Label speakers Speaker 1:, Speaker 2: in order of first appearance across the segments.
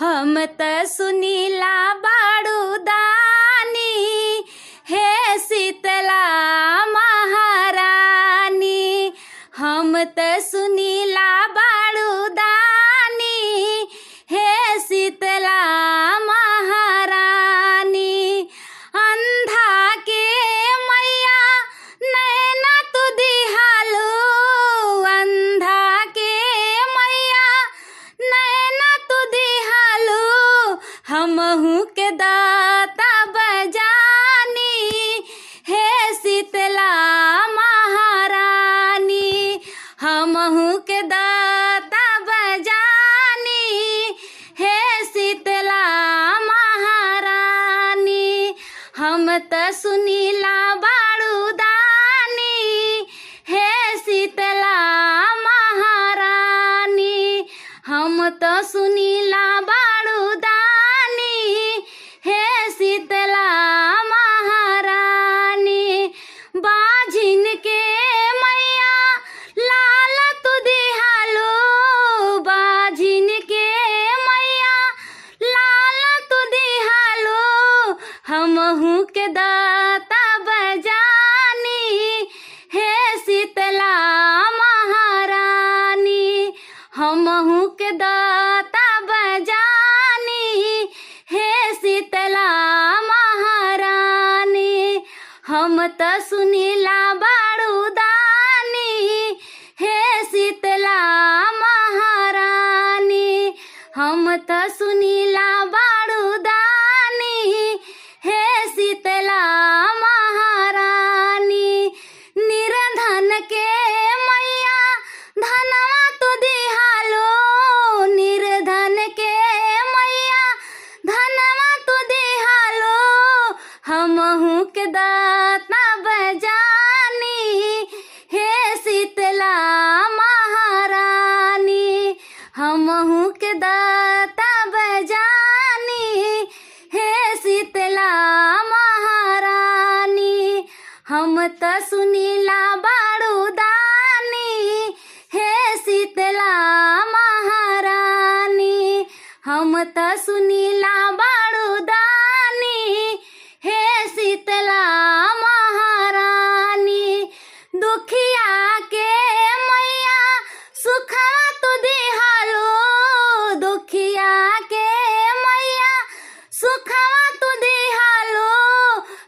Speaker 1: हम त सुनीला बाड़ूदानी, हे शीतला महारानी। हम त सुनीला बाड़ूदानी, हे शीतला महारानी। अंधा के मैया नैना तू दिहालू, अंधा के मैया नैना तू दिहालू। हमहू के दाता बजानी, हे शीतला महारानी। हमहू के दाता बजानी, हे शीतला महारानी। हम त सुनीला बाड़ूदानी, हे शीतला महारानी। हम त सुनीला बाड़ूदानी, हे शीतला महारानी। बाझिन के मैया लाल तू दिहालू, बाझिन के मैया लाल तू दिहालू। हमहू के दाता बजानी, हे शीतला महारानी। हमहू के दाता बजानी, हे शीतला महारानी। हम त सुनीला बाड़ूदानी, हे शीतला महारानी। हम त सुनीला बाड़ूदानी, हे शीतला महारानी। निर्धन के मैया धनवा तू दिहालो, निर्धन के मैया धनवा तू दिहालो। हमहू के दाता बजानी, हे शीतला महारानी। हमहू के दाता बजानी, हे शीतला महारानी। हम त सुनीला बाड़ूदानी, हे शीतला महारानी। हम त सुनीला बाड़ूदानी, हे शीतला महारानी। दुखिया के मैया सुखवा तू दिहालो, दुखिया के मैया सुखवा तू दिहालो।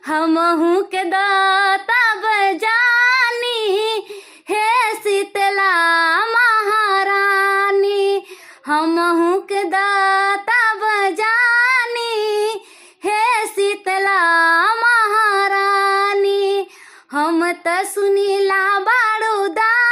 Speaker 1: हमहू के दाता बजानी, हे शीतला महारानी। हमहू के दाता बजानी, हे शीतला महारानी। हम त सुनीला बाड़ूदानी।